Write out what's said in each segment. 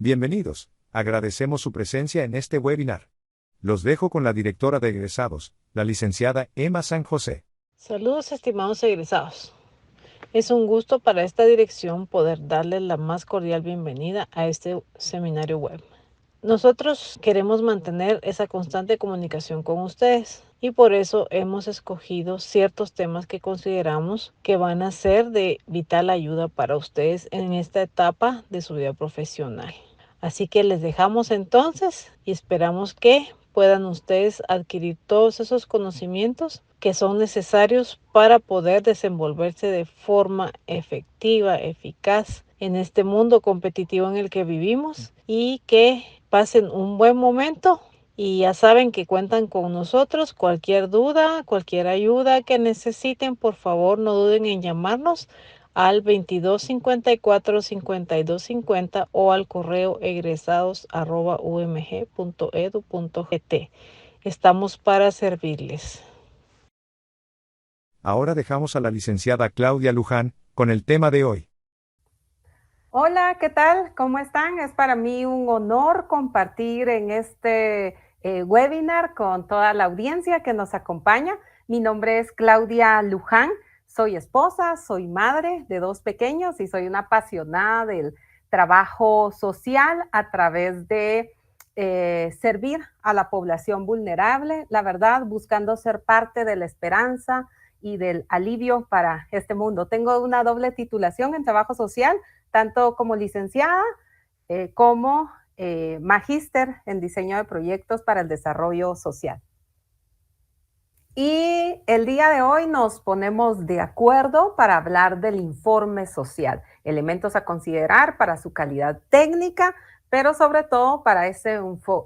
Bienvenidos, agradecemos su presencia en este webinar. Los dejo con la directora de egresados, la licenciada Emma San José. Saludos, estimados egresados. Es un gusto para esta dirección poder darles la más cordial bienvenida a este seminario web. Nosotros queremos mantener esa constante comunicación con ustedes y por eso hemos escogido ciertos temas que consideramos que van a ser de vital ayuda para ustedes en esta etapa de su vida profesional. Así que les dejamos entonces y esperamos que puedan ustedes adquirir todos esos conocimientos que son necesarios para poder desenvolverse de forma efectiva, eficaz en este mundo competitivo en el que vivimos y que pasen un buen momento. Y ya saben que cuentan con nosotros. Cualquier duda, cualquier ayuda que necesiten, por favor no duden en llamarnos al 2254-5250 o al correo egresados@umg.edu.gt. Estamos para servirles. Ahora dejamos a la licenciada Claudia Luján con el tema de hoy. Hola, ¿qué tal? ¿Cómo están? Es para mí un honor compartir en este webinar con toda la audiencia que nos acompaña. Mi nombre es Claudia Luján, soy esposa, soy madre de 2 pequeños y soy una apasionada del trabajo social a través de servir a la población vulnerable, la verdad, buscando ser parte de la esperanza y del alivio para este mundo. Tengo una doble titulación en trabajo social, tanto como licenciada como magíster en diseño de proyectos para el desarrollo social. Y el día de hoy nos ponemos de acuerdo para hablar del informe social, elementos a considerar para su calidad técnica, pero sobre todo para ese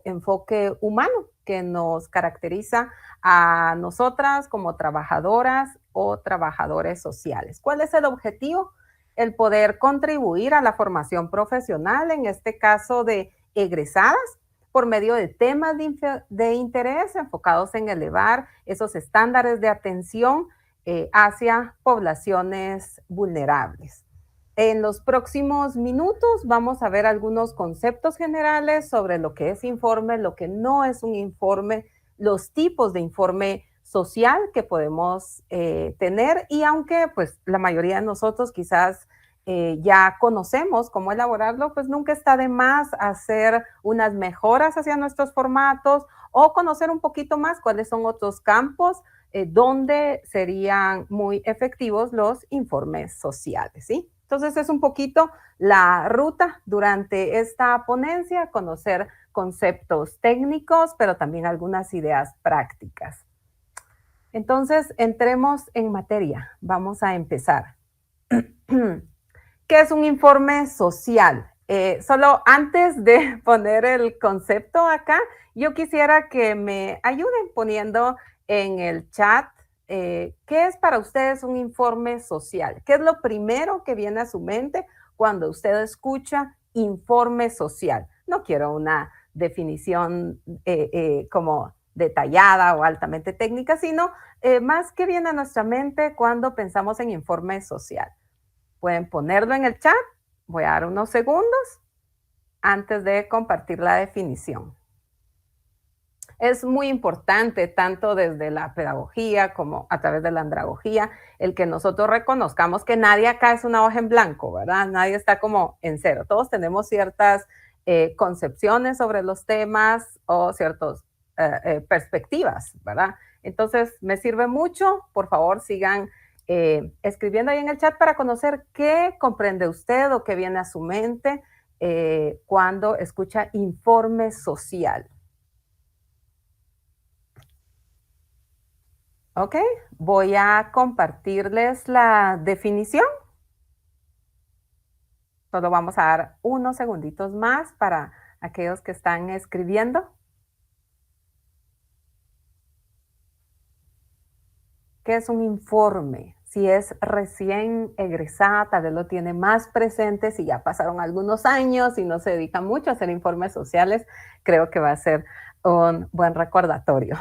enfoque humano que nos caracteriza a nosotras como trabajadoras o trabajadores sociales. ¿Cuál es el objetivo? El poder contribuir a la formación profesional, en este caso de egresadas, por medio de temas de interés enfocados en elevar esos estándares de atención hacia poblaciones vulnerables. En los próximos minutos vamos a ver algunos conceptos generales sobre lo que es informe, lo que no es un informe, los tipos de informe social que podemos tener, y aunque pues la mayoría de nosotros quizás ya conocemos cómo elaborarlo, pues nunca está de más hacer unas mejoras hacia nuestros formatos o conocer un poquito más cuáles son otros campos donde serían muy efectivos los informes sociales, ¿sí? Entonces es un poquito la ruta durante esta ponencia, conocer conceptos técnicos, pero también algunas ideas prácticas. Entonces, entremos en materia. Vamos a empezar. ¿Qué es un informe social? Solo antes de poner el concepto acá, yo quisiera que me ayuden poniendo en el chat ¿qué es para ustedes un informe social? ¿Qué es lo primero que viene a su mente cuando usted escucha informe social? No quiero una definición como detallada o altamente técnica, sino más que viene a nuestra mente cuando pensamos en informe social. Pueden ponerlo en el chat. Voy a dar unos segundos antes de compartir la definición. Es muy importante, tanto desde la pedagogía como a través de la andragogía, el que nosotros reconozcamos que nadie acá es una hoja en blanco, ¿verdad? Nadie está como en cero. Todos tenemos ciertas concepciones sobre los temas o ciertas perspectivas, ¿verdad? Entonces, me sirve mucho. Por favor, sigan escribiendo ahí en el chat para conocer qué comprende usted o qué viene a su mente cuando escucha informe social. Ok, voy a compartirles la definición. Solo vamos a dar unos segunditos más para aquellos que están escribiendo. ¿Qué es un informe? Si es recién egresada, tal vez lo tiene más presente. Si ya pasaron algunos años y no se dedica mucho a hacer informes sociales, creo que va a ser un buen recordatorio.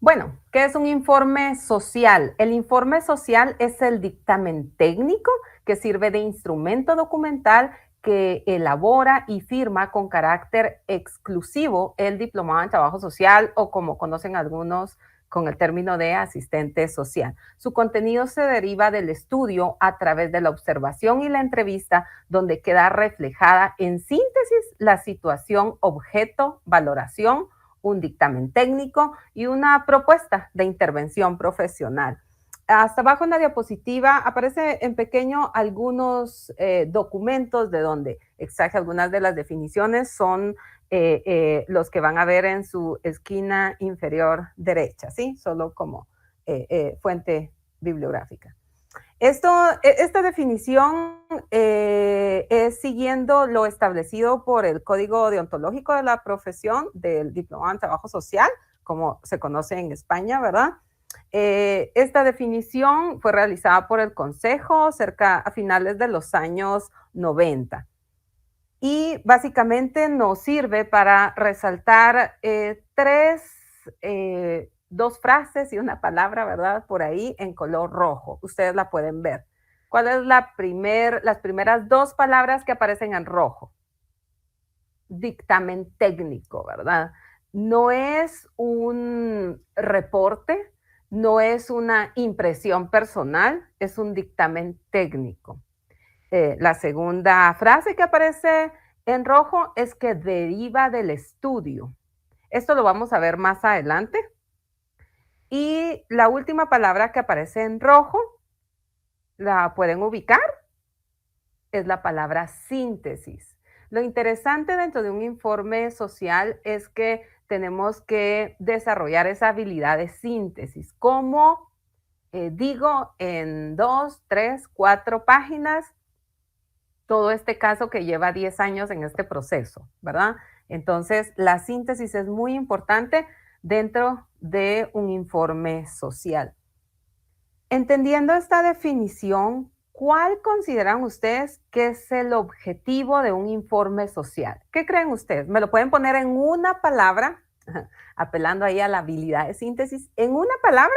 Bueno, ¿qué es un informe social? El informe social es el dictamen técnico que sirve de instrumento documental que elabora y firma con carácter exclusivo el diplomado en trabajo social o como conocen algunos con el término de asistente social. Su contenido se deriva del estudio a través de la observación y la entrevista, donde queda reflejada en síntesis la situación, objeto, valoración, un dictamen técnico y una propuesta de intervención profesional. Hasta abajo en la diapositiva aparece en pequeño algunos documentos de donde extraje algunas de las definiciones, son los que van a ver en su esquina inferior derecha, ¿sí? Solo como fuente bibliográfica. Esta definición es siguiendo lo establecido por el Código Deontológico de la Profesión del Diplomado en Trabajo Social, como se conoce en España, ¿verdad? Esta definición fue realizada por el Consejo a finales de los años 90 y básicamente nos sirve para resaltar dos frases y una palabra, ¿verdad? Por ahí en color rojo. Ustedes la pueden ver. ¿Cuál es las primeras dos palabras que aparecen en rojo? Dictamen técnico, ¿verdad? No es un reporte, no es una impresión personal, es un dictamen técnico. La segunda frase que aparece en rojo es que deriva del estudio. Esto lo vamos a ver más adelante. Y la última palabra que aparece en rojo, ¿la pueden ubicar? Es la palabra síntesis. Lo interesante dentro de un informe social es que tenemos que desarrollar esa habilidad de síntesis. ¿Cómo digo en 2, 3, 4 páginas todo este caso que lleva 10 años en este proceso, ¿verdad? Entonces, la síntesis es muy importante dentro de un informe social. Entendiendo esta definición, ¿cuál consideran ustedes que es el objetivo de un informe social? ¿Qué creen ustedes? ¿Me lo pueden poner en una palabra? Apelando ahí a la habilidad de síntesis. ¿En una palabra?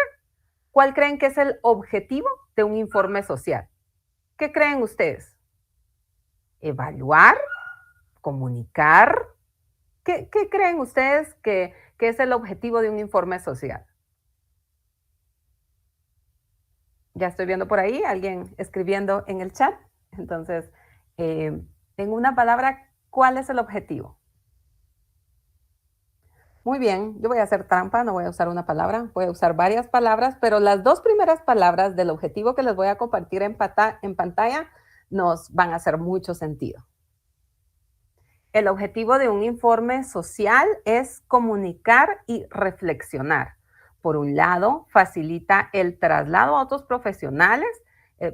¿Cuál creen que es el objetivo de un informe social? ¿Qué creen ustedes? ¿Evaluar? ¿Comunicar? ¿Qué creen ustedes que es el objetivo de un informe social? Ya estoy viendo por ahí alguien escribiendo en el chat. Entonces, en una palabra, ¿cuál es el objetivo? Muy bien, yo voy a hacer trampa, no voy a usar una palabra, voy a usar varias palabras, pero las dos primeras palabras del objetivo que les voy a compartir en pantalla nos van a hacer mucho sentido. El objetivo de un informe social es comunicar y reflexionar. Por un lado, facilita el traslado a otros profesionales,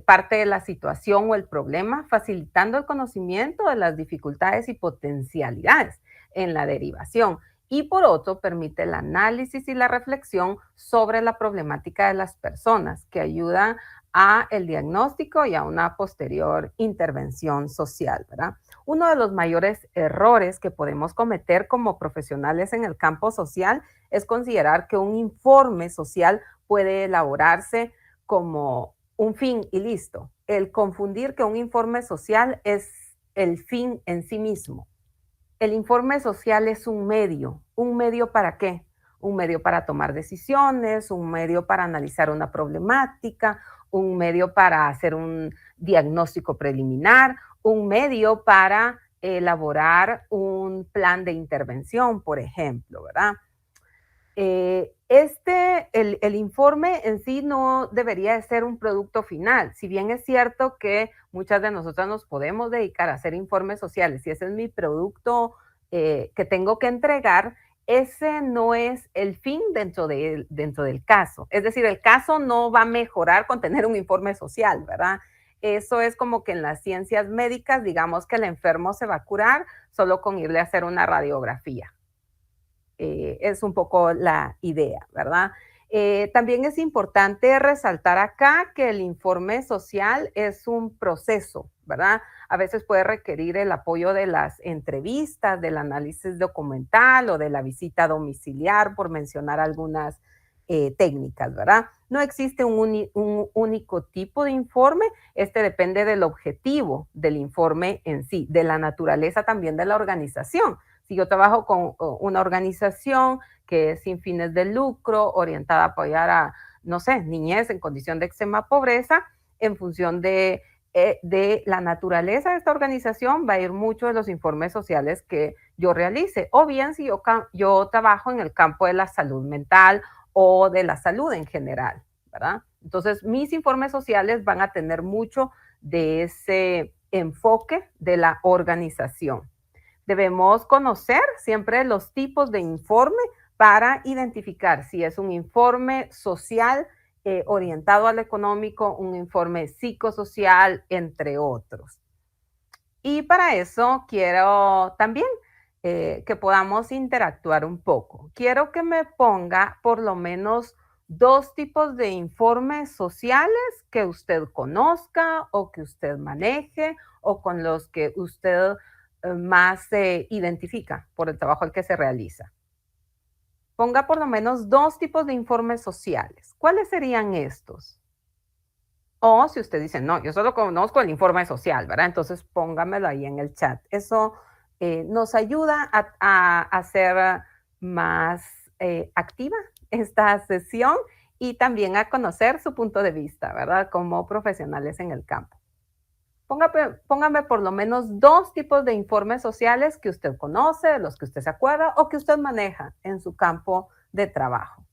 parte de la situación o el problema, facilitando el conocimiento de las dificultades y potencialidades en la derivación. Y por otro, permite el análisis y la reflexión sobre la problemática de las personas, que ayuda a el diagnóstico y a una posterior intervención social, ¿verdad? Uno de los mayores errores que podemos cometer como profesionales en el campo social es considerar que un informe social puede elaborarse como un fin y listo. El confundir que un informe social es el fin en sí mismo. El informe social es un medio. ¿Un medio para qué? Un medio para tomar decisiones, un medio para analizar una problemática, un medio para hacer un diagnóstico preliminar, un medio para elaborar un plan de intervención, por ejemplo, ¿verdad? El informe en sí no debería de ser un producto final. Si bien es cierto que muchas de nosotras nos podemos dedicar a hacer informes sociales, y ese es mi producto que tengo que entregar, ese no es el fin dentro del caso. Es decir, el caso no va a mejorar con tener un informe social, ¿verdad? Eso es como que en las ciencias médicas, digamos que el enfermo se va a curar solo con irle a hacer una radiografía. Es un poco la idea, ¿verdad? También es importante resaltar acá que el informe social es un proceso, ¿verdad? A veces puede requerir el apoyo de las entrevistas, del análisis documental o de la visita domiciliar, por mencionar algunas técnicas, ¿verdad? No existe un único tipo de informe, este depende del objetivo del informe en sí, de la naturaleza también de la organización. Si yo trabajo con una organización que es sin fines de lucro, orientada a apoyar a, no sé, niñez en condición de extrema pobreza, en función de la naturaleza de esta organización va a ir mucho de los informes sociales que yo realice. O bien si yo trabajo en el campo de la salud mental o de la salud en general, ¿verdad? Entonces, mis informes sociales van a tener mucho de ese enfoque de la organización. Debemos conocer siempre los tipos de informe para identificar si es un informe social orientado al económico, un informe psicosocial, entre otros. Y para eso quiero también que podamos interactuar un poco. Quiero que me ponga por lo menos 2 tipos de informes sociales que usted conozca o que usted maneje o con los que usted más se identifica por el trabajo al que se realiza. Ponga por lo menos 2 tipos de informes sociales. ¿Cuáles serían estos? O si usted dice, no, yo solo conozco el informe social, ¿verdad? Entonces póngamelo ahí en el chat. Eso nos ayuda a hacer más activa esta sesión y también a conocer su punto de vista, ¿verdad? Como profesionales en el campo. Póngame por lo menos 2 tipos de informes sociales que usted conoce, de los que usted se acuerda o que usted maneja en su campo de trabajo.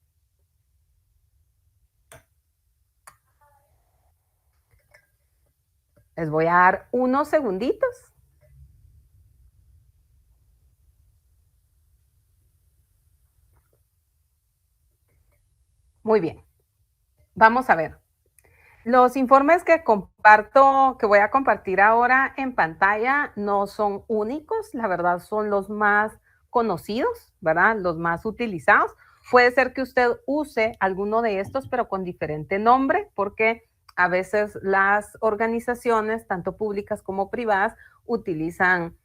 Les voy a dar unos segunditos. Muy bien. Vamos a ver. Los informes que voy a compartir ahora en pantalla no son únicos, la verdad son los más conocidos, ¿verdad? Los más utilizados. Puede ser que usted use alguno de estos, pero con diferente nombre, porque a veces las organizaciones, tanto públicas como privadas, utilizan,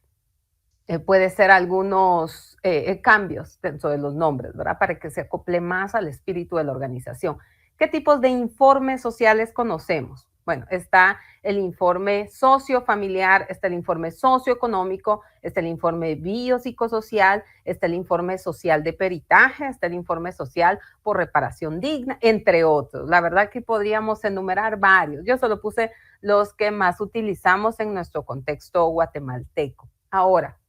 puede ser algunos cambios dentro de los nombres, ¿verdad? Para que se acople más al espíritu de la organización. ¿Qué tipos de informes sociales conocemos? Bueno, está el informe sociofamiliar, está el informe socioeconómico, está el informe biopsicosocial, está el informe social de peritaje, está el informe social por reparación digna, entre otros. La verdad que podríamos enumerar varios. Yo solo puse los que más utilizamos en nuestro contexto guatemalteco. Ahora,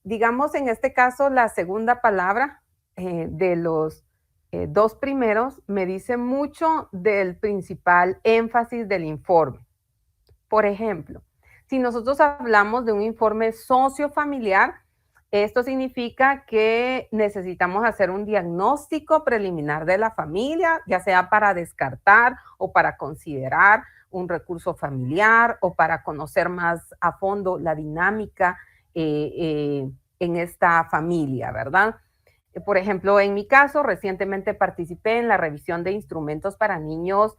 digamos en este caso, la segunda palabra de los 2 primeros me dice mucho del principal énfasis del informe. Por ejemplo, si nosotros hablamos de un informe sociofamiliar, esto significa que necesitamos hacer un diagnóstico preliminar de la familia, ya sea para descartar o para considerar un recurso familiar o para conocer más a fondo la dinámica en esta familia, ¿verdad? Por ejemplo, en mi caso, recientemente participé en la revisión de instrumentos para niños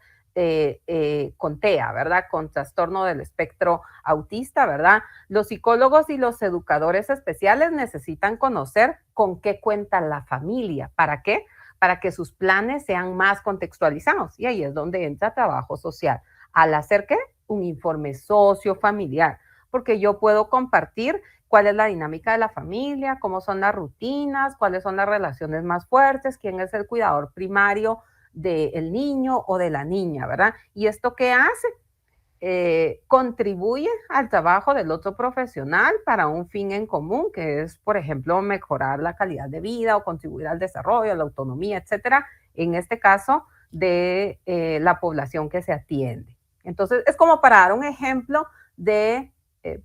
con TEA, ¿verdad? Con trastorno del espectro autista, ¿verdad? Los psicólogos y los educadores especiales necesitan conocer con qué cuenta la familia. ¿Para qué? Para que sus planes sean más contextualizados. Y ahí es donde entra trabajo social. ¿Al hacer qué? Un informe sociofamiliar. Porque yo puedo compartir cuál es la dinámica de la familia, cómo son las rutinas, cuáles son las relaciones más fuertes, quién es el cuidador primario del niño o de la niña, ¿verdad? ¿Y esto qué hace? Contribuye al trabajo del otro profesional para un fin en común, que es, por ejemplo, mejorar la calidad de vida o contribuir al desarrollo, a la autonomía, etcétera, en este caso de la población que se atiende. Entonces, es como para dar un ejemplo de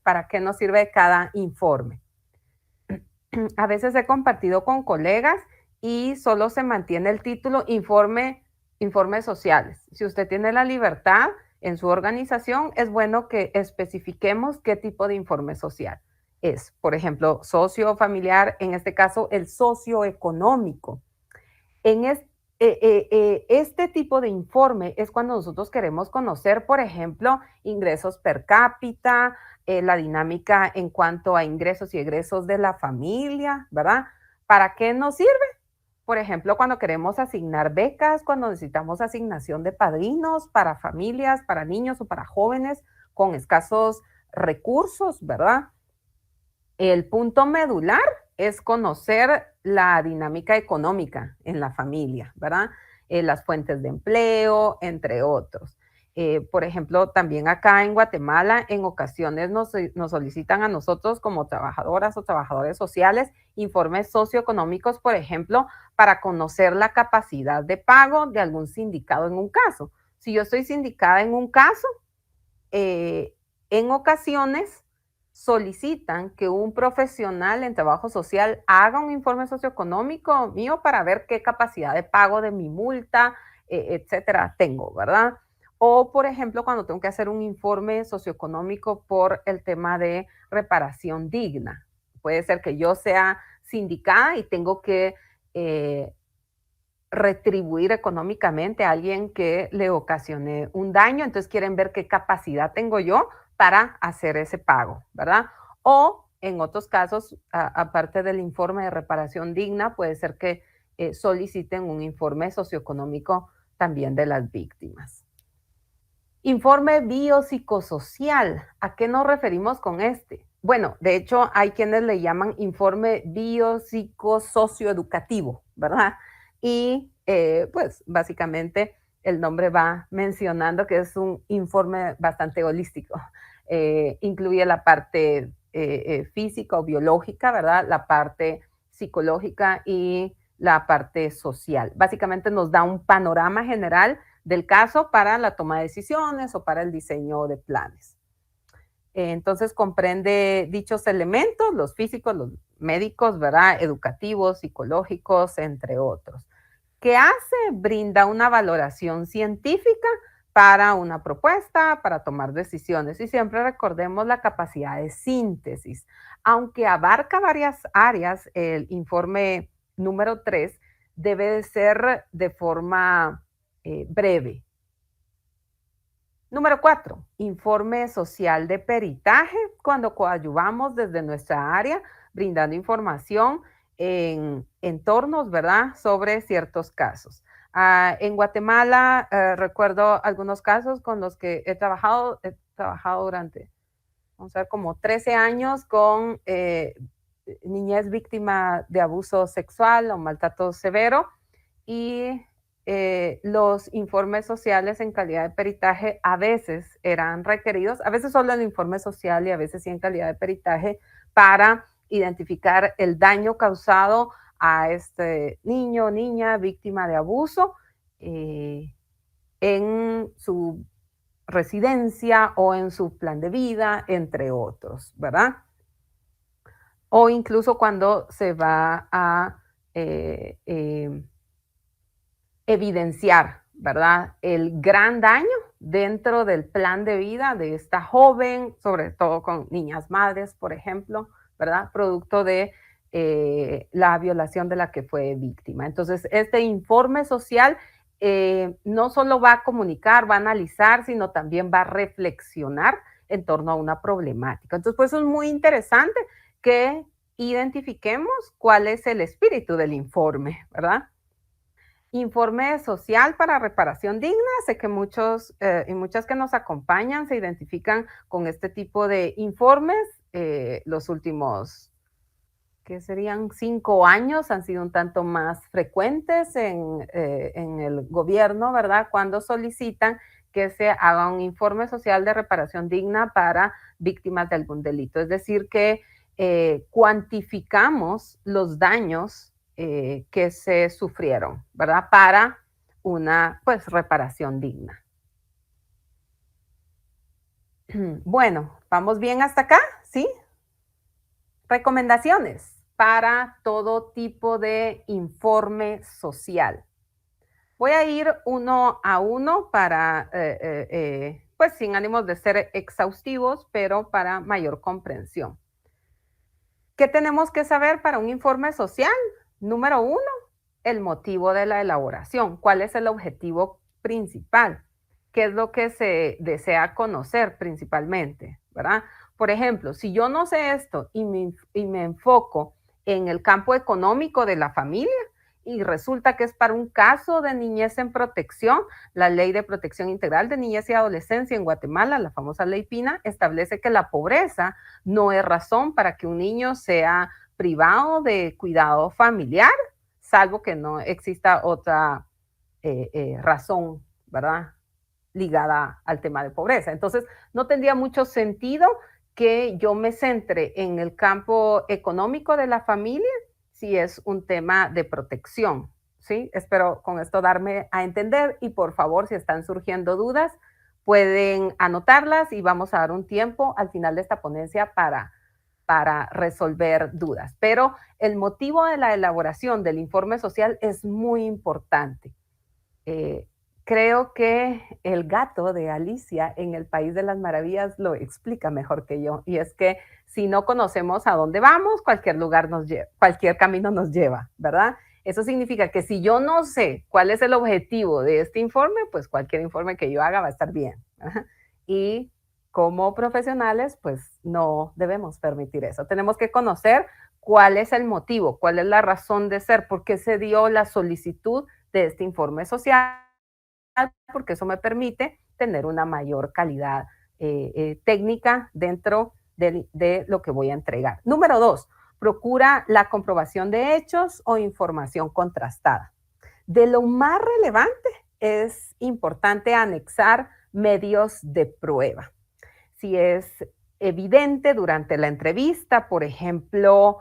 para qué nos sirve cada informe. A veces he compartido con colegas y solo se mantiene el título informes sociales. Si usted tiene la libertad en su organización, es bueno que especifiquemos qué tipo de informe social es. Por ejemplo, sociofamiliar, en este caso, el socioeconómico. En este tipo de informe es cuando nosotros queremos conocer, por ejemplo, ingresos per cápita, la dinámica en cuanto a ingresos y egresos de la familia, ¿verdad? ¿Para qué nos sirve? Por ejemplo, cuando queremos asignar becas, cuando necesitamos asignación de padrinos para familias, para niños o para jóvenes con escasos recursos, ¿verdad? El punto medular es conocer la dinámica económica en la familia, ¿verdad? Las fuentes de empleo, entre otros. Por ejemplo, también acá en Guatemala, en ocasiones nos solicitan a nosotros como trabajadoras o trabajadores sociales informes socioeconómicos, por ejemplo, para conocer la capacidad de pago de algún sindicado en un caso. Si yo estoy sindicada en un caso, en ocasiones solicitan que un profesional en trabajo social haga un informe socioeconómico mío para ver qué capacidad de pago de mi multa, etcétera, tengo, ¿verdad? O, por ejemplo, cuando tengo que hacer un informe socioeconómico por el tema de reparación digna. Puede ser que yo sea sindicada y tengo que retribuir económicamente a alguien que le ocasione un daño, entonces quieren ver qué capacidad tengo yo para hacer ese pago, ¿verdad? O en otros casos, aparte del informe de reparación digna, puede ser que soliciten un informe socioeconómico también de las víctimas. Informe biopsicosocial. ¿A qué nos referimos con este? Bueno, de hecho, hay quienes le llaman informe biopsicosocioeducativo, ¿verdad? Y pues básicamente el nombre va mencionando que es un informe bastante holístico. Incluye la parte física o biológica, ¿verdad? La parte psicológica y la parte social. Básicamente nos da un panorama general del caso para la toma de decisiones o para el diseño de planes. Entonces comprende dichos elementos, los físicos, los médicos, ¿verdad? Educativos, psicológicos, entre otros. ¿Qué hace? Brinda una valoración científica para una propuesta, para tomar decisiones. Y siempre recordemos la capacidad de síntesis. Aunque abarca varias áreas, el informe número 3 debe de ser de forma breve. Número 4, informe social de peritaje, cuando coadyuvamos desde nuestra área, brindando información en entornos, ¿verdad?, sobre ciertos casos. En Guatemala, recuerdo algunos casos con los que he trabajado durante, vamos a ver, como 13 años con niñez víctima de abuso sexual o maltrato severo, y los informes sociales en calidad de peritaje a veces eran requeridos, a veces solo el informe social y a veces sí en calidad de peritaje para identificar el daño causado a este niño o niña víctima de abuso en su residencia o en su plan de vida, entre otros, ¿verdad? O incluso cuando se va a evidenciar, ¿verdad?, el gran daño dentro del plan de vida de esta joven, sobre todo con niñas madres, por ejemplo, ¿verdad?, producto de la violación de la que fue víctima. Entonces, este informe social no solo va a comunicar, va a analizar, sino también va a reflexionar en torno a una problemática. Entonces, pues es muy interesante que identifiquemos cuál es el espíritu del informe, ¿verdad? Informe social para reparación digna. Sé que muchos y muchas que nos acompañan se identifican con este tipo de informes. Los últimos, que serían 5 años, han sido un tanto más frecuentes en el gobierno, ¿verdad?, cuando solicitan que se haga un informe social de reparación digna para víctimas de algún delito. Es decir, que cuantificamos los daños que se sufrieron, ¿verdad?, para una, pues, reparación digna. Bueno, ¿vamos bien hasta acá? ¿Sí? Recomendaciones para todo tipo de informe social. Voy a ir uno a uno para, pues, sin ánimos de ser exhaustivos, pero para mayor comprensión. ¿Qué tenemos que saber para un informe social? Número 1, el motivo de la elaboración. ¿Cuál es el objetivo principal? ¿Qué es lo que se desea conocer principalmente? ¿Verdad? Por ejemplo, si yo no sé esto y me enfoco en el campo económico de la familia y resulta que es para un caso de niñez en protección. La Ley de Protección Integral de Niñez y Adolescencia en Guatemala, la famosa Ley Pina, establece que la pobreza no es razón para que un niño sea privado de cuidado familiar, salvo que no exista otra razón, ¿verdad?, ligada al tema de pobreza. Entonces, no tendría mucho sentido que yo me centre en el campo económico de la familia si es un tema de protección, ¿sí? Espero con esto darme a entender y por favor, si están surgiendo dudas, pueden anotarlas y vamos a dar un tiempo al final de esta ponencia para resolver dudas. Pero el motivo de la elaboración del informe social es muy importante. Creo que el gato de Alicia en el País de las Maravillas lo explica mejor que yo, y es que si no conocemos a dónde vamos, cualquier lugar nos lleva, cualquier camino nos lleva, ¿verdad? Eso significa que si yo no sé cuál es el objetivo de este informe, pues cualquier informe que yo haga va a estar bien. Y como profesionales, pues no debemos permitir eso. Tenemos que conocer cuál es el motivo, cuál es la razón de ser, por qué se dio la solicitud de este informe social, porque eso me permite tener una mayor calidad técnica dentro de lo que voy a entregar. Número 2, procura la comprobación de hechos o información contrastada. De lo más relevante es importante anexar medios de prueba. Si es evidente durante la entrevista, por ejemplo,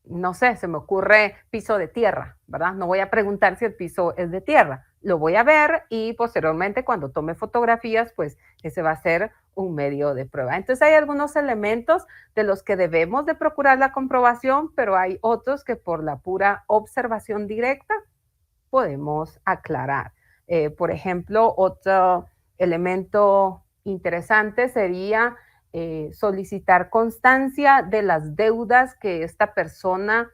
no sé, se me ocurre piso de tierra, ¿verdad? No voy a preguntar si el piso es de tierra, lo voy a ver y posteriormente cuando tome fotografías, pues ese va a ser un medio de prueba. Entonces hay algunos elementos de los que debemos de procurar la comprobación, pero hay otros que por la pura observación directa podemos aclarar. Por ejemplo, otro elemento interesante sería solicitar constancia de las deudas que esta persona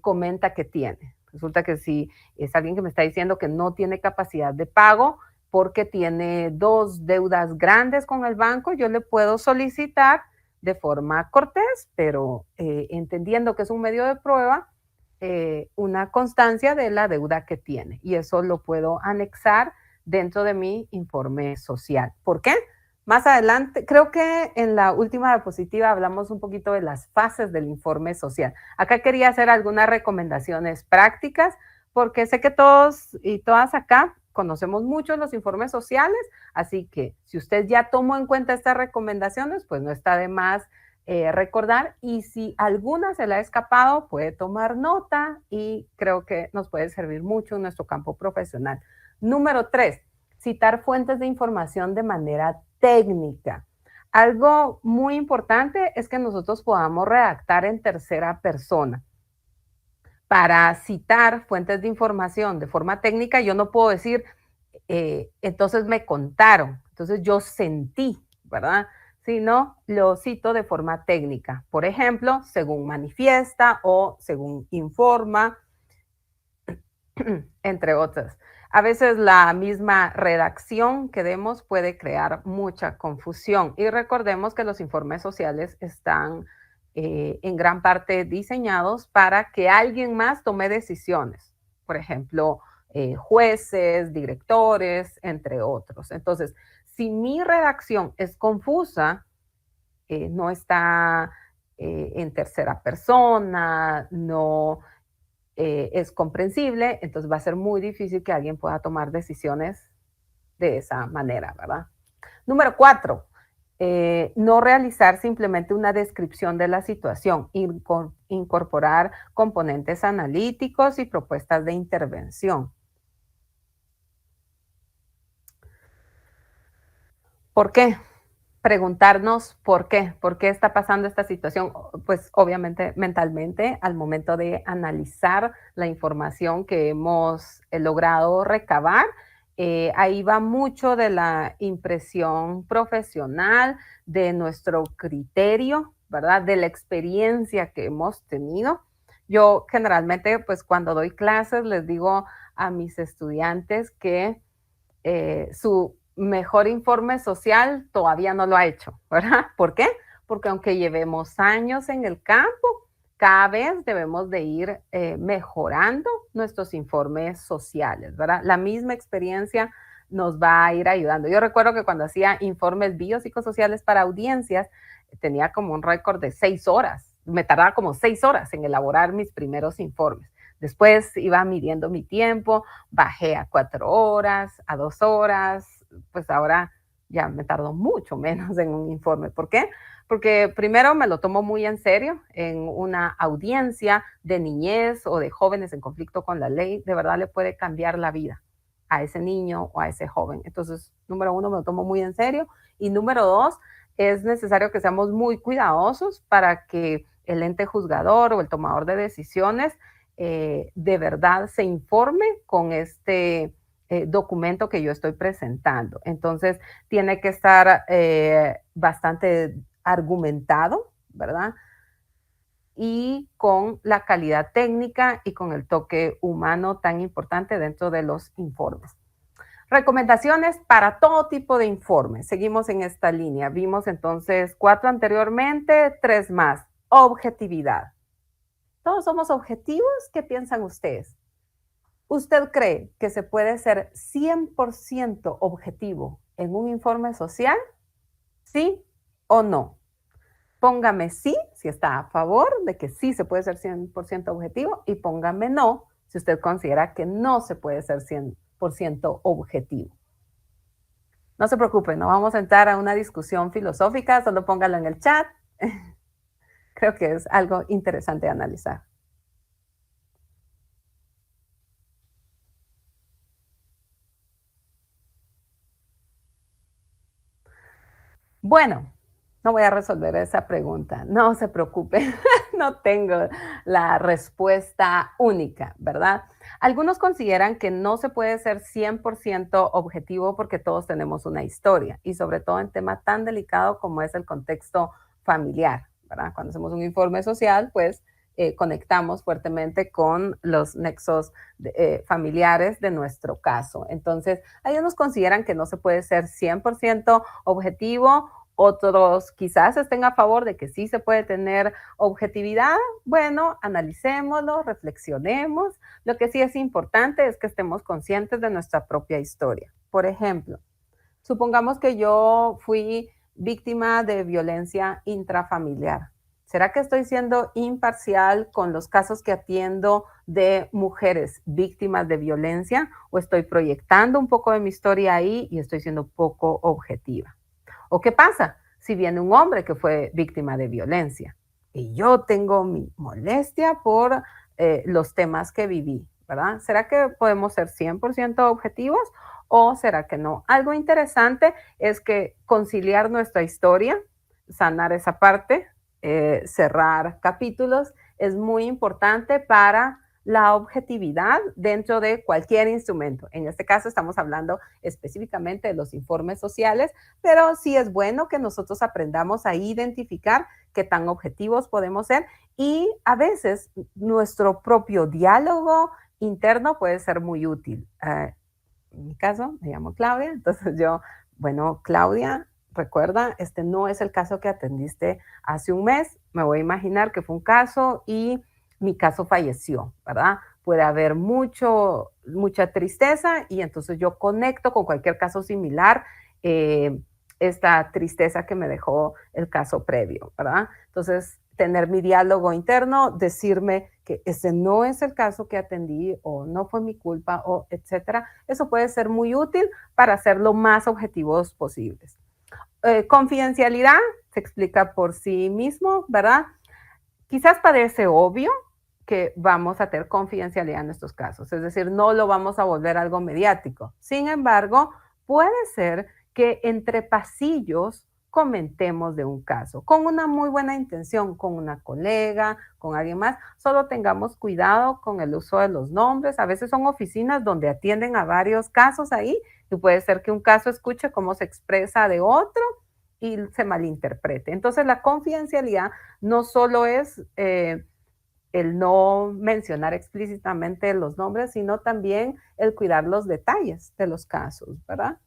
comenta que tiene. Resulta que si es alguien que me está diciendo que no tiene capacidad de pago porque tiene 2 deudas grandes con el banco, yo le puedo solicitar de forma cortés, pero entendiendo que es un medio de prueba, una constancia de la deuda que tiene. Y eso lo puedo anexar dentro de mi informe social. ¿Por qué? Más adelante, creo que en la última diapositiva hablamos un poquito de las fases del informe social. Acá quería hacer algunas recomendaciones prácticas, porque sé que todos y todas acá conocemos mucho los informes sociales, así que si usted ya tomó en cuenta estas recomendaciones, pues no está de más recordar, y si alguna se le ha escapado, puede tomar nota y creo que nos puede servir mucho en nuestro campo profesional. Número 3, citar fuentes de información de manera técnica. Algo muy importante es que nosotros podamos redactar en tercera persona. Para citar fuentes de información de forma técnica, yo no puedo decir, entonces me contaron, entonces yo sentí, ¿verdad? Sino lo cito de forma técnica. Por ejemplo, según manifiesta o según informa, entre otras. A veces la misma redacción que demos puede crear mucha confusión, y recordemos que los informes sociales están en gran parte diseñados para que alguien más tome decisiones. Por ejemplo, jueces, directores, entre otros. Entonces, si mi redacción es confusa, no está en tercera persona, no es comprensible, entonces va a ser muy difícil que alguien pueda tomar decisiones de esa manera, ¿verdad? Número 4, no realizar simplemente una descripción de la situación, incorporar componentes analíticos y propuestas de intervención. ¿Por qué? Preguntarnos por qué está pasando esta situación, pues obviamente mentalmente al momento de analizar la información que hemos logrado recabar. Ahí va mucho de la impresión profesional, de nuestro criterio, ¿verdad? De la experiencia que hemos tenido. Yo generalmente, pues cuando doy clases, les digo a mis estudiantes que su mejor informe social todavía no lo ha hecho, ¿verdad? ¿Por qué? Porque aunque llevemos años en el campo, cada vez debemos de ir mejorando nuestros informes sociales, ¿verdad? La misma experiencia nos va a ir ayudando. Yo recuerdo que cuando hacía informes biopsicosociales para audiencias, tenía como un récord de 6 horas. Me tardaba como 6 horas en elaborar mis primeros informes. Después iba midiendo mi tiempo, bajé a 4 horas, a 2 horas, pues ahora ya me tardo mucho menos en un informe. ¿Por qué? Porque primero me lo tomo muy en serio en una audiencia de niñez o de jóvenes en conflicto con la ley, de verdad le puede cambiar la vida a ese niño o a ese joven. Entonces, número uno, me lo tomo muy en serio. Y número dos, es necesario que seamos muy cuidadosos para que el ente juzgador o el tomador de decisiones de verdad se informe con este documento que yo estoy presentando. Entonces, tiene que estar bastante argumentado, ¿verdad? Y con la calidad técnica y con el toque humano tan importante dentro de los informes. Recomendaciones para todo tipo de informes. Seguimos en esta línea. Vimos entonces 4 anteriormente, 3 más. Objetividad. ¿Todos somos objetivos? ¿Qué piensan ustedes? ¿Usted cree que se puede ser 100% objetivo en un informe social? ¿Sí o no? Póngame sí si está a favor de que sí se puede ser 100% objetivo y póngame no si usted considera que no se puede ser 100% objetivo. No se preocupe, no vamos a entrar a una discusión filosófica, solo póngalo en el chat. Creo que es algo interesante de analizar. Bueno, no voy a resolver esa pregunta, no se preocupe, no tengo la respuesta única, ¿verdad? Algunos consideran que no se puede ser 100% objetivo porque todos tenemos una historia y sobre todo en tema tan delicado como es el contexto familiar, ¿verdad? Cuando hacemos un informe social, pues conectamos fuertemente con los nexos familiares de nuestro caso. Entonces, hay unos consideran que no se puede ser 100% objetivo, otros quizás estén a favor de que sí se puede tener objetividad. Bueno, analicémoslo, reflexionemos. Lo que sí es importante es que estemos conscientes de nuestra propia historia. Por ejemplo, supongamos que yo fui víctima de violencia intrafamiliar. ¿Será que estoy siendo imparcial con los casos que atiendo de mujeres víctimas de violencia o estoy proyectando un poco de mi historia ahí y estoy siendo poco objetiva? ¿O qué pasa si viene un hombre que fue víctima de violencia y yo tengo mi molestia por los temas que viví, ¿verdad? ¿Será que podemos ser 100% objetivos o será que no? Algo interesante es que conciliar nuestra historia, sanar esa parte, cerrar capítulos, es muy importante para la objetividad dentro de cualquier instrumento. En este caso estamos hablando específicamente de los informes sociales, pero sí es bueno que nosotros aprendamos a identificar qué tan objetivos podemos ser y a veces nuestro propio diálogo interno puede ser muy útil. En mi caso, me llamo Claudia, entonces yo, bueno, Claudia, recuerda, este no es el caso que atendiste hace un mes, me voy a imaginar que fue un caso y mi caso falleció, ¿verdad? Puede haber mucha tristeza y entonces yo conecto con cualquier caso similar esta tristeza que me dejó el caso previo, ¿verdad? Entonces, tener mi diálogo interno, decirme que ese no es el caso que atendí o no fue mi culpa o etcétera. Eso puede ser muy útil para ser lo más objetivos posibles. Confidencialidad se explica por sí mismo, ¿verdad? Quizás parece obvio que vamos a tener confidencialidad en estos casos, es decir, no lo vamos a volver algo mediático. Sin embargo, puede ser que entre pasillos comentemos de un caso, con una muy buena intención, con una colega, con alguien más, solo tengamos cuidado con el uso de los nombres. A veces son oficinas donde atienden a varios casos ahí y puede ser que un caso escuche cómo se expresa de otro y se malinterprete. Entonces, la confidencialidad no solo es el no mencionar explícitamente los nombres, sino también el cuidar los detalles de los casos, ¿verdad?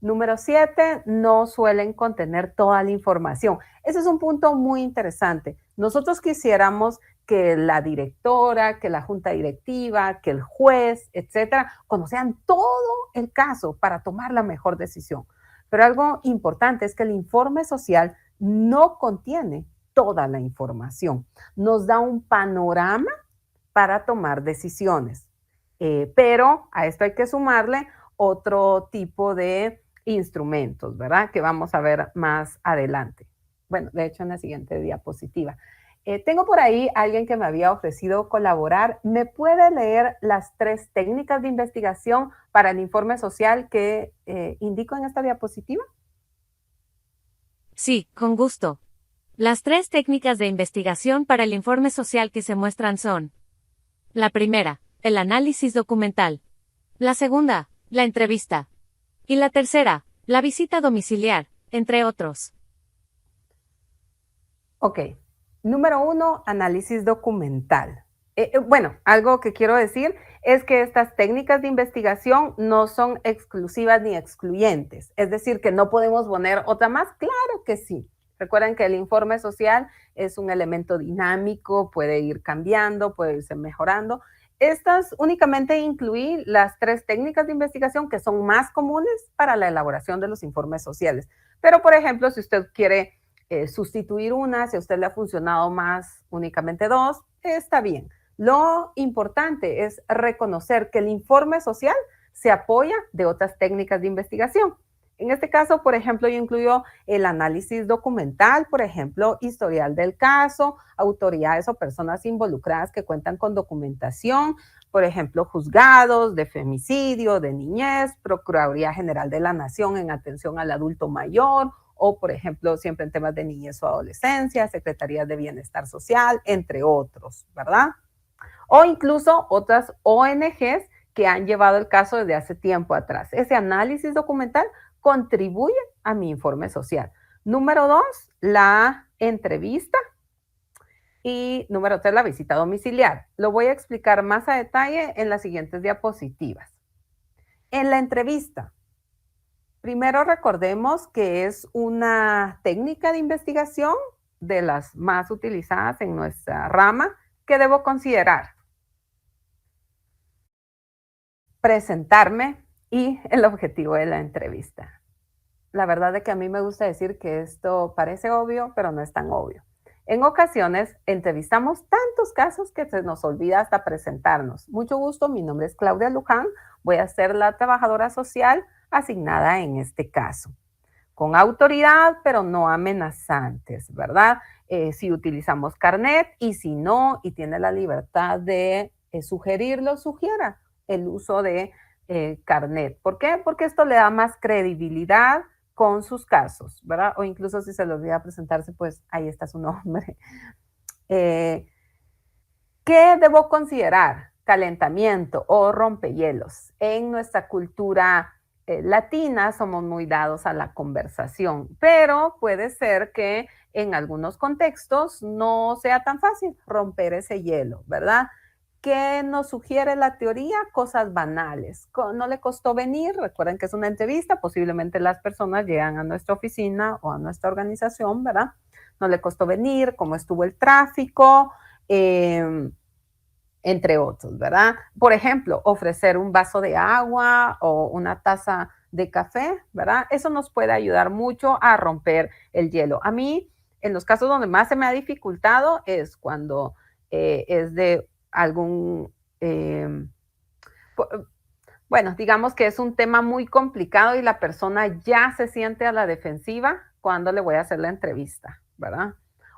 Número 7, no suelen contener toda la información. Ese es un punto muy interesante. Nosotros quisiéramos que la directora, que la junta directiva, que el juez, etcétera, conocían todo el caso para tomar la mejor decisión. Pero algo importante es que el informe social no contiene toda la información. Nos da un panorama para tomar decisiones. Pero a esto hay que sumarle otro tipo de instrumentos, ¿verdad? Que vamos a ver más adelante. Bueno, de hecho en la siguiente diapositiva. Tengo por ahí alguien que me había ofrecido colaborar. ¿Me puede leer las 3 técnicas de investigación para el informe social que indico en esta diapositiva? Sí, con gusto. Las 3 técnicas de investigación para el informe social que se muestran son: la primera, el análisis documental; la segunda, la entrevista; y la tercera, la visita domiciliar, entre otros. Ok. Número 1, análisis documental. Bueno, algo que quiero decir es que estas técnicas de investigación no son exclusivas ni excluyentes. Es decir, que no podemos poner otra más. Claro que sí. Recuerden que el informe social es un elemento dinámico, puede ir cambiando, puede irse mejorando. Estas únicamente incluí las 3 técnicas de investigación que son más comunes para la elaboración de los informes sociales. Pero, por ejemplo, si usted quiere sustituir una, si a usted le ha funcionado más únicamente 2, está bien. Lo importante es reconocer que el informe social se apoya de otras técnicas de investigación. En este caso, por ejemplo, yo incluyo el análisis documental, por ejemplo, historial del caso, autoridades o personas involucradas que cuentan con documentación, por ejemplo, juzgados de femicidio, de niñez, Procuraduría General de la Nación en atención al adulto mayor, o, por ejemplo, siempre en temas de niñez o adolescencia, Secretarías de Bienestar Social, entre otros, ¿verdad? O incluso otras ONGs que han llevado el caso desde hace tiempo atrás. Ese análisis documental contribuye a mi informe social. Número 2, la entrevista. Y número 3, la visita domiciliar. Lo voy a explicar más a detalle en las siguientes diapositivas. En la entrevista, primero recordemos que es una técnica de investigación de las más utilizadas en nuestra rama que debo considerar. Presentarme y el objetivo de la entrevista. La verdad es que a mí me gusta decir que esto parece obvio, pero no es tan obvio. En ocasiones entrevistamos tantos casos que se nos olvida hasta presentarnos. Mucho gusto, mi nombre es Claudia Luján, voy a ser la trabajadora social asignada en este caso. Con autoridad, pero no amenazantes, ¿verdad? Si utilizamos carnet y si no, y tiene la libertad de sugerirlo, sugiera el uso de carnet. ¿Por qué? Porque esto le da más credibilidad con sus casos, ¿verdad? O incluso si se le olvida presentarse, pues ahí está su nombre. ¿Qué debo considerar? Calentamiento o rompehielos. En nuestra cultura latina somos muy dados a la conversación, pero puede ser que en algunos contextos no sea tan fácil romper ese hielo, ¿verdad? ¿Qué nos sugiere la teoría? Cosas banales. No le costó venir, recuerden que es una entrevista, posiblemente las personas llegan a nuestra oficina o a nuestra organización, ¿verdad? No le costó venir, cómo estuvo el tráfico, entre otros, ¿verdad? Por ejemplo, ofrecer un vaso de agua o una taza de café, ¿verdad? Eso nos puede ayudar mucho a romper el hielo. A mí, en los casos donde más se me ha dificultado es cuando es de algún, bueno, digamos que es un tema muy complicado y la persona ya se siente a la defensiva cuando le voy a hacer la entrevista, ¿verdad?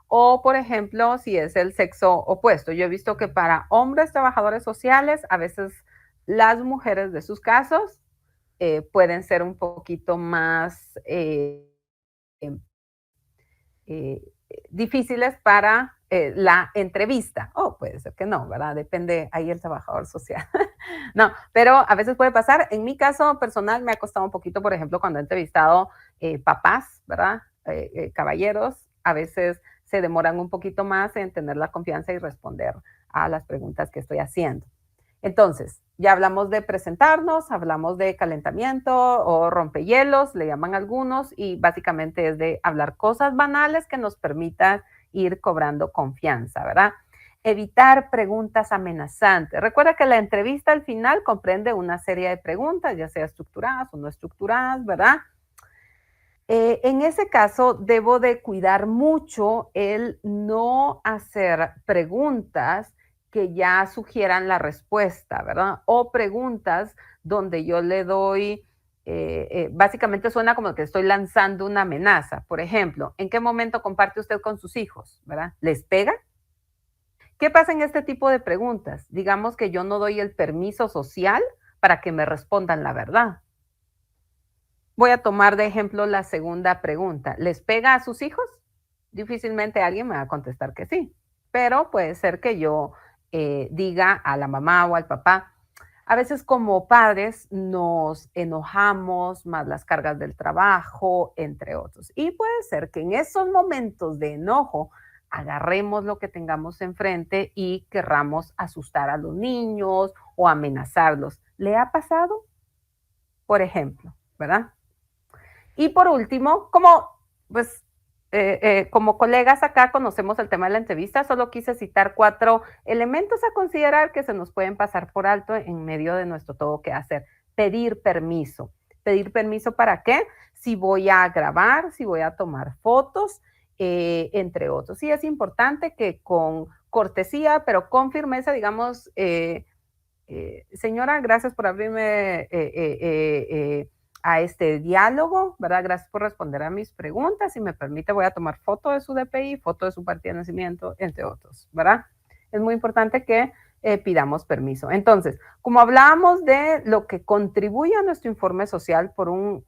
O, por ejemplo, si es el sexo opuesto. Yo he visto que para hombres trabajadores sociales, a veces las mujeres de sus casos pueden ser un poquito más difíciles para la entrevista. Puede ser que no, ¿verdad? Depende ahí el trabajador social. No, pero a veces puede pasar. En mi caso personal me ha costado un poquito, por ejemplo, cuando he entrevistado papás, ¿verdad? Caballeros, a veces se demoran un poquito más en tener la confianza y responder a las preguntas que estoy haciendo. Entonces, ya hablamos de presentarnos, hablamos de calentamiento o rompehielos, le llaman algunos, y básicamente es de hablar cosas banales que nos permitan ir cobrando confianza, ¿verdad? Evitar preguntas amenazantes. Recuerda que la entrevista al final comprende una serie de preguntas, ya sea estructuradas o no estructuradas, ¿verdad? En ese caso, debo de cuidar mucho el no hacer preguntas que ya sugieran la respuesta, ¿verdad? O preguntas donde yo le doy, básicamente suena como que estoy lanzando una amenaza. Por ejemplo, ¿en qué momento comparte usted con sus hijos, ¿verdad? ¿Les pega? ¿Qué pasa en este tipo de preguntas? Digamos que yo no doy el permiso social para que me respondan la verdad. Voy a tomar de ejemplo la segunda pregunta. ¿Les pega a sus hijos? Difícilmente alguien me va a contestar que sí, pero puede ser que yo diga a la mamá o al papá, a veces como padres nos enojamos más las cargas del trabajo, entre otros. Y puede ser que en esos momentos de enojo agarremos lo que tengamos enfrente y querramos asustar a los niños o amenazarlos. ¿Le ha pasado? Por ejemplo, ¿verdad? Y por último, pues, como colegas acá conocemos el tema de la entrevista, solo quise citar 4 elementos a considerar que se nos pueden pasar por alto en medio de nuestro todo que hacer. Pedir permiso. ¿Pedir permiso para qué? Si voy a grabar, si voy a tomar fotos, entre otros. Sí es importante que con cortesía, pero con firmeza, digamos, señora, gracias por abrirme a este diálogo, ¿verdad? Gracias por responder a mis preguntas. Si me permite, voy a tomar foto de su DPI, foto de su partida de nacimiento, entre otros, ¿verdad? Es muy importante que pidamos permiso. Entonces, como hablábamos de lo que contribuye a nuestro informe social, por un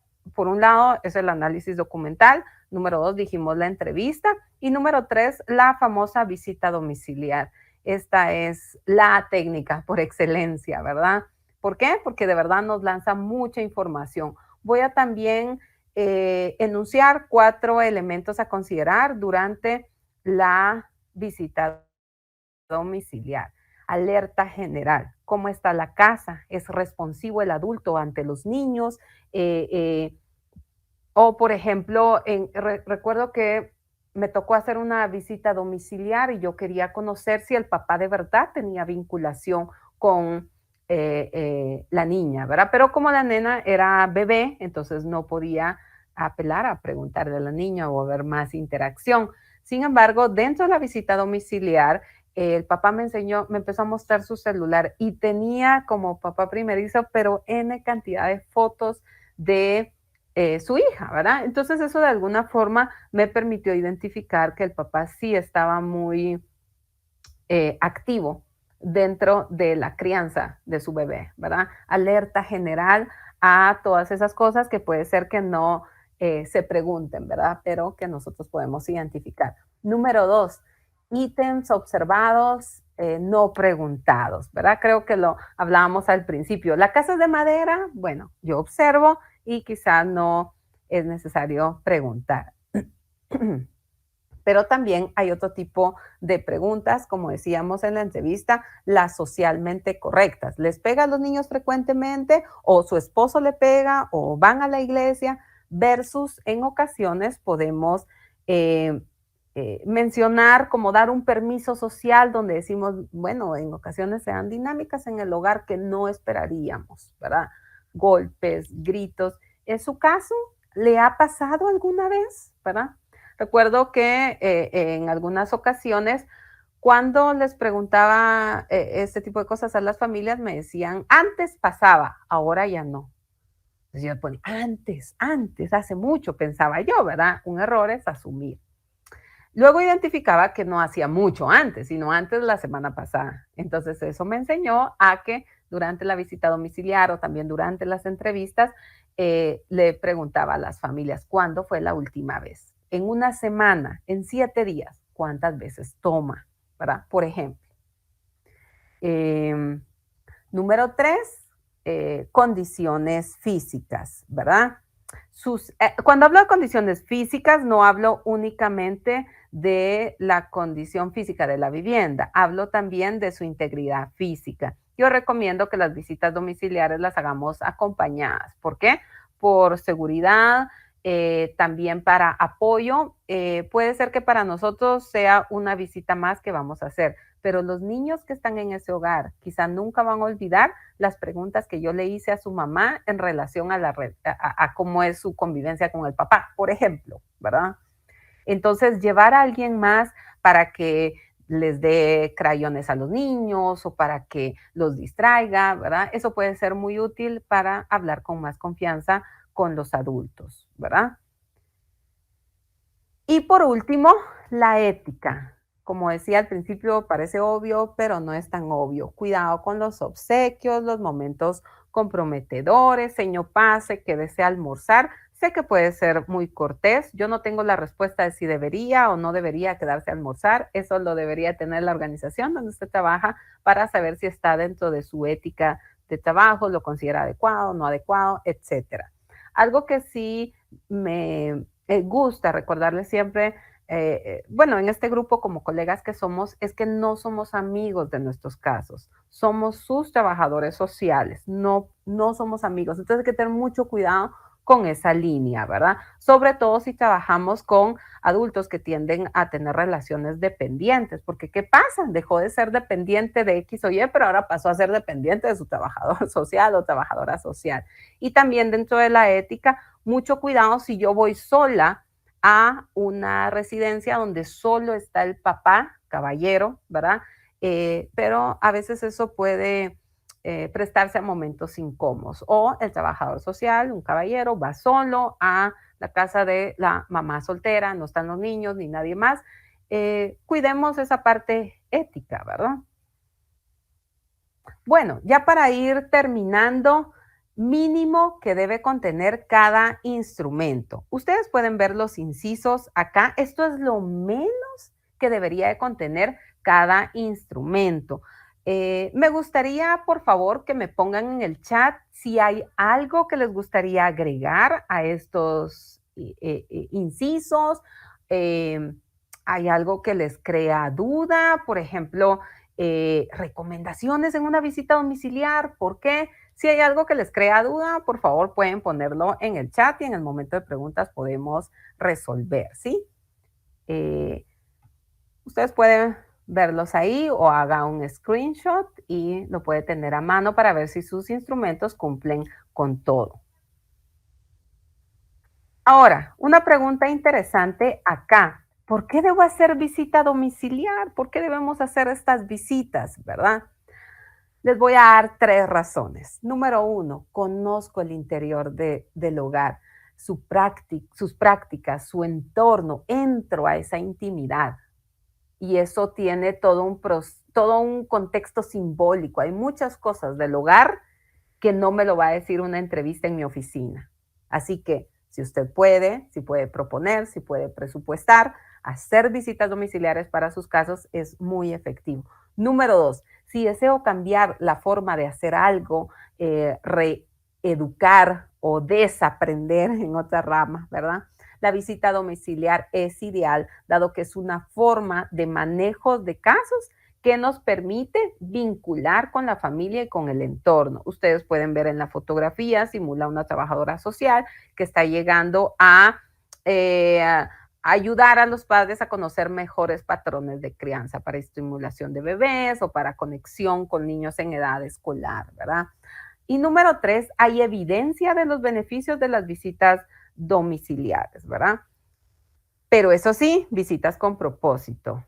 lado es el análisis documental, número 2 dijimos la entrevista y número 3 la famosa visita domiciliar. Esta es la técnica por excelencia, ¿verdad? ¿Por qué? Porque de verdad nos lanza mucha información. Voy a también enunciar 4 elementos a considerar durante la visita domiciliar. Alerta general. ¿Cómo está la casa? ¿Es responsivo el adulto ante los niños? O, por ejemplo, recuerdo que me tocó hacer una visita domiciliar y yo quería conocer si el papá de verdad tenía vinculación con la niña, ¿verdad? Pero como la nena era bebé, entonces no podía apelar a preguntarle a la niña o ver más interacción. Sin embargo, dentro de la visita domiciliar, el papá me empezó a mostrar su celular y tenía como papá primerizo, pero N cantidad de fotos de su hija, ¿verdad? Entonces eso de alguna forma me permitió identificar que el papá sí estaba muy activo dentro de la crianza de su bebé, ¿verdad? Alerta general a todas esas cosas que puede ser que no se pregunten, ¿verdad? Pero que nosotros podemos identificar. Número 2, ítems observados, no preguntados, ¿verdad? Creo que lo hablábamos al principio. ¿La casa es de madera? Bueno, yo observo y quizá no es necesario preguntar. Pero también hay otro tipo de preguntas, como decíamos en la entrevista, las socialmente correctas. ¿Les pega a los niños frecuentemente? ¿O su esposo le pega? ¿O van a la iglesia? Versus en ocasiones podemos mencionar como dar un permiso social donde decimos, bueno, en ocasiones se dan dinámicas en el hogar que no esperaríamos, ¿verdad? Golpes, gritos. ¿Es su caso? ¿Le ha pasado alguna vez? ¿Verdad? Recuerdo que en algunas ocasiones, cuando les preguntaba este tipo de cosas a las familias, me decían, antes pasaba, ahora ya no. Entonces yo ponía, antes, hace mucho, pensaba yo, ¿verdad? Un error es asumir. Luego identificaba que no hacía mucho antes, sino antes la semana pasada. Entonces eso me enseñó a que durante la visita domiciliar o también durante las entrevistas, le preguntaba a las familias, ¿cuándo fue la última vez? En una semana, en 7 días, ¿cuántas veces toma? ¿Verdad? Por ejemplo. Número 3, condiciones físicas, ¿verdad? Cuando hablo de condiciones físicas, no hablo únicamente de la condición física de la vivienda, hablo también de su integridad física. Yo recomiendo que las visitas domiciliares las hagamos acompañadas. ¿Por qué? Por seguridad, también para apoyo. Puede ser que para nosotros sea una visita más que vamos a hacer, pero los niños que están en ese hogar quizá nunca van a olvidar las preguntas que yo le hice a su mamá en relación a cómo es su convivencia con el papá, por ejemplo, ¿verdad? Entonces, llevar a alguien más para que les dé crayones a los niños o para que los distraiga, ¿verdad? Eso puede ser muy útil para hablar con más confianza con los adultos, ¿verdad? Y por último, la ética. Como decía al principio, parece obvio, pero no es tan obvio. Cuidado con los obsequios, los momentos comprometedores. Señor, pase, que desea almorzar. Sé que puede ser muy cortés. Yo no tengo la respuesta de si debería o no debería quedarse a almorzar. Eso lo debería tener la organización donde usted trabaja para saber si está dentro de su ética de trabajo, lo considera adecuado, no adecuado, etcétera. Algo que sí me gusta recordarles siempre, bueno, en este grupo como colegas que somos, es que no somos amigos de nuestros casos, somos sus trabajadores sociales, no somos amigos. Entonces hay que tener mucho cuidado con esa línea, ¿verdad? Sobre todo si trabajamos con adultos que tienden a tener relaciones dependientes, porque ¿qué pasa? Dejó de ser dependiente de X o Y, pero ahora pasó a ser dependiente de su trabajador social o trabajadora social. Y también dentro de la ética, mucho cuidado si yo voy sola a una residencia donde solo está el papá, caballero, ¿verdad? Pero a veces eso puede prestarse a momentos incómodos. O el trabajador social, un caballero, va solo a la casa de la mamá soltera, no están los niños ni nadie más. Cuidemos esa parte ética, ¿verdad? Bueno, ya para ir terminando, mínimo que debe contener cada instrumento. Ustedes pueden ver los incisos acá. Esto es lo menos que debería de contener cada instrumento. Me gustaría, por favor, que me pongan en el chat si hay algo que les gustaría agregar a estos incisos. Eh, ¿Hay algo que les crea duda? Por ejemplo, recomendaciones en una visita domiciliar. ¿Por qué? Si hay algo que les crea duda, por favor pueden ponerlo en el chat y en el momento de preguntas podemos resolver, ¿sí? Ustedes pueden verlos ahí o haga un screenshot y lo puede tener a mano para ver si sus instrumentos cumplen con todo. Ahora, una pregunta interesante acá. ¿Por qué debo hacer visita domiciliar? ¿Por qué debemos hacer estas visitas, verdad? Les voy a dar 3 razones. Número 1, conozco el interior del hogar, sus prácticas, su entorno, entro a esa intimidad. Y eso tiene todo un contexto simbólico. Hay muchas cosas del hogar que no me lo va a decir una entrevista en mi oficina. Así que si usted puede, si puede proponer, si puede presupuestar, hacer visitas domiciliares para sus casos es muy efectivo. Número 2, si deseo cambiar la forma de hacer algo, reeducar o desaprender en otra rama, ¿verdad? La visita domiciliar es ideal, dado que es una forma de manejo de casos que nos permite vincular con la familia y con el entorno. Ustedes pueden ver en la fotografía, simula una trabajadora social que está llegando a ayudar a los padres a conocer mejores patrones de crianza para estimulación de bebés o para conexión con niños en edad escolar, ¿verdad? Y número 3, hay evidencia de los beneficios de las visitas domiciliares, ¿verdad? Pero eso sí, visitas con propósito.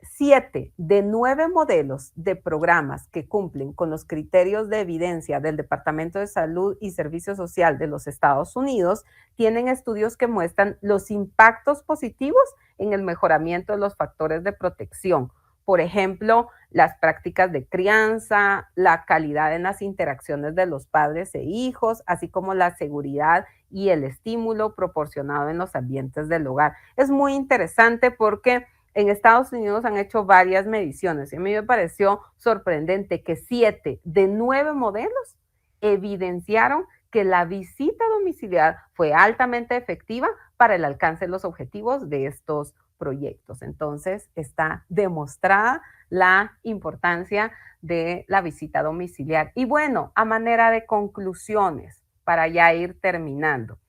7 de 9 modelos de programas que cumplen con los criterios de evidencia del Departamento de Salud y Servicio Social de los Estados Unidos tienen estudios que muestran los impactos positivos en el mejoramiento de los factores de protección. Por ejemplo, las prácticas de crianza, la calidad en las interacciones de los padres e hijos, así como la seguridad y el estímulo proporcionado en los ambientes del hogar. Es muy interesante porque en Estados Unidos han hecho varias mediciones y a mí me pareció sorprendente que 7 de 9 modelos evidenciaron que la visita domiciliar fue altamente efectiva para el alcance de los objetivos de estos proyectos. Entonces, está demostrada la importancia de la visita domiciliar. Y bueno, a manera de conclusiones, para ya ir terminando.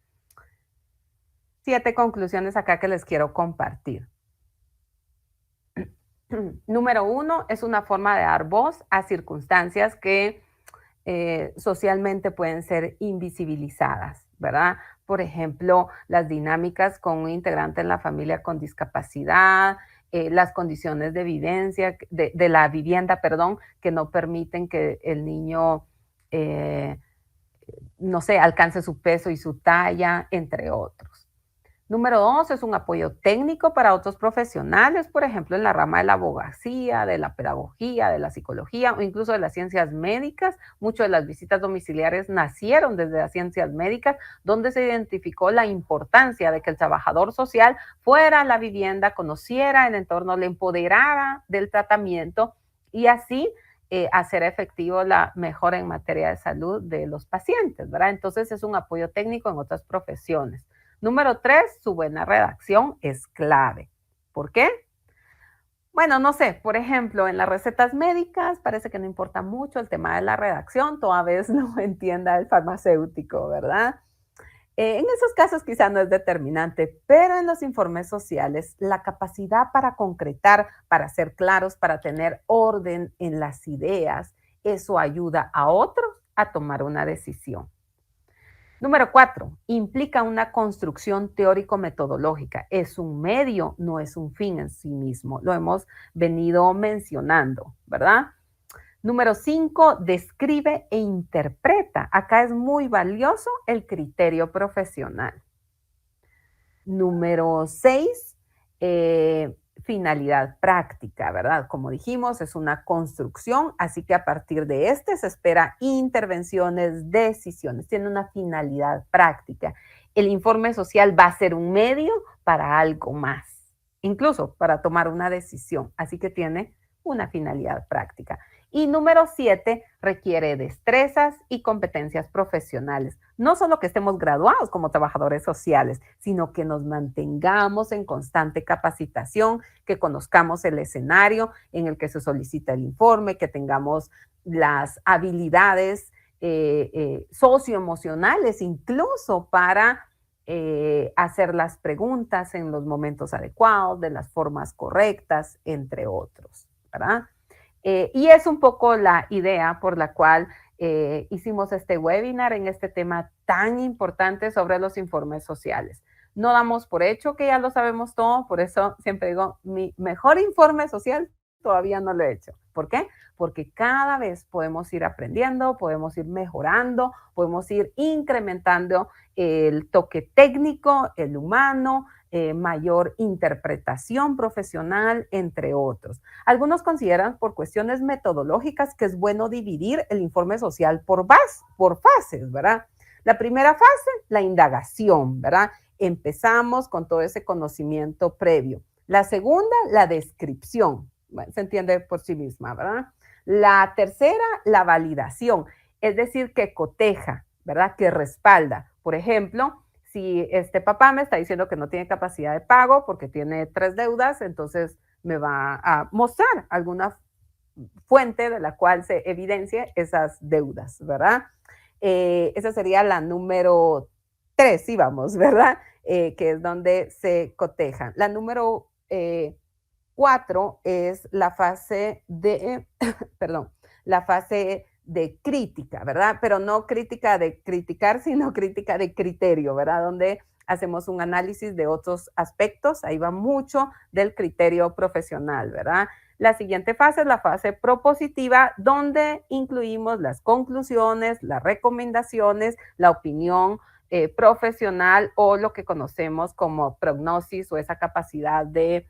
7 conclusiones acá que les quiero compartir. Número 1, es una forma de dar voz a circunstancias que socialmente pueden ser invisibilizadas, ¿verdad? Por ejemplo, las dinámicas con un integrante en la familia con discapacidad, las condiciones de vivencia, de la vivienda, perdón, que no permiten que el niño, no sé, alcance su peso y su talla, entre otros. Número 2, es un apoyo técnico para otros profesionales, por ejemplo, en la rama de la abogacía, de la pedagogía, de la psicología o incluso de las ciencias médicas. Muchas de las visitas domiciliares nacieron desde las ciencias médicas, donde se identificó la importancia de que el trabajador social fuera a la vivienda, conociera el entorno, le empoderara del tratamiento y así hacer efectivo la mejora en materia de salud de los pacientes, ¿verdad? Entonces es un apoyo técnico en otras profesiones. Número 3, su buena redacción es clave. ¿Por qué? Bueno, no sé, por ejemplo, en las recetas médicas parece que no importa mucho el tema de la redacción, toda vez no entienda el farmacéutico, ¿verdad? En esos casos quizá no es determinante, pero en los informes sociales la capacidad para concretar, para ser claros, para tener orden en las ideas, eso ayuda a otros a tomar una decisión. Número 4, implica una construcción teórico-metodológica. Es un medio, no es un fin en sí mismo. Lo hemos venido mencionando, ¿verdad? Número 5, describe e interpreta. Acá es muy valioso el criterio profesional. Número 6, finalidad práctica, ¿verdad? Como dijimos, es una construcción, así que a partir de este se espera intervenciones, decisiones, tiene una finalidad práctica. El informe social va a ser un medio para algo más, incluso para tomar una decisión, así que tiene una finalidad práctica. Y número 7, requiere destrezas y competencias profesionales. No solo que estemos graduados como trabajadores sociales, sino que nos mantengamos en constante capacitación, que conozcamos el escenario en el que se solicita el informe, que tengamos las habilidades socioemocionales incluso para hacer las preguntas en los momentos adecuados, de las formas correctas, entre otros, ¿verdad? Y es un poco la idea por la cual hicimos este webinar en este tema tan importante sobre los informes sociales. No damos por hecho que ya lo sabemos todo, por eso siempre digo, mi mejor informe social todavía no lo he hecho. ¿Por qué? Porque cada vez podemos ir aprendiendo, podemos ir mejorando, podemos ir incrementando el toque técnico, el humano, mayor interpretación profesional, entre otros. Algunos consideran por cuestiones metodológicas que es bueno dividir el informe social por fases, ¿verdad? La primera fase, la indagación, ¿verdad? Empezamos con todo ese conocimiento previo. La segunda, la descripción. Bueno, se entiende por sí misma, ¿verdad? La tercera, la validación, es decir, que coteja, ¿verdad? Que respalda. Por ejemplo, si este papá me está diciendo que no tiene capacidad de pago porque tiene 3 deudas, entonces me va a mostrar alguna fuente de la cual se evidencie esas deudas, ¿verdad? Esa sería la número 3, sí vamos, ¿verdad? Que es donde se cotejan. La número 4 es la fase de, perdón, la fase de crítica, ¿verdad? Pero no crítica de criticar, sino crítica de criterio, ¿verdad? Donde hacemos un análisis de otros aspectos, ahí va mucho del criterio profesional, ¿verdad? La siguiente fase es la fase propositiva, donde incluimos las conclusiones, las recomendaciones, la opinión profesional o lo que conocemos como prognosis o esa capacidad de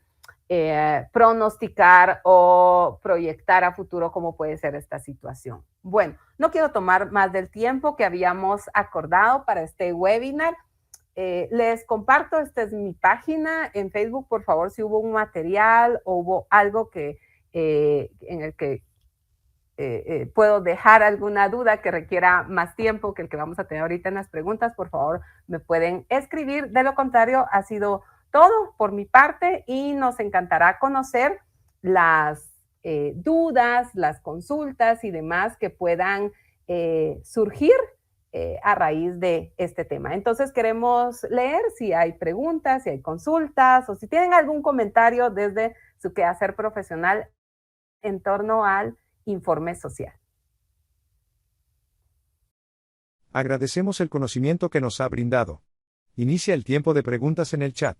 pronosticar o proyectar a futuro cómo puede ser esta situación. Bueno, no quiero tomar más del tiempo que habíamos acordado para este webinar. Les comparto, esta es mi página en Facebook, por favor, si hubo un material o hubo algo que, en el que puedo dejar alguna duda que requiera más tiempo que el que vamos a tener ahorita en las preguntas, por favor, me pueden escribir. De lo contrario, ha sido todo por mi parte y nos encantará conocer las dudas, las consultas y demás que puedan surgir a raíz de este tema. Entonces queremos leer si hay preguntas, si hay consultas o si tienen algún comentario desde su quehacer profesional en torno al informe social. Agradecemos el conocimiento que nos ha brindado. Inicia el tiempo de preguntas en el chat.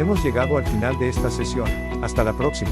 Hemos llegado al final de esta sesión. Hasta la próxima.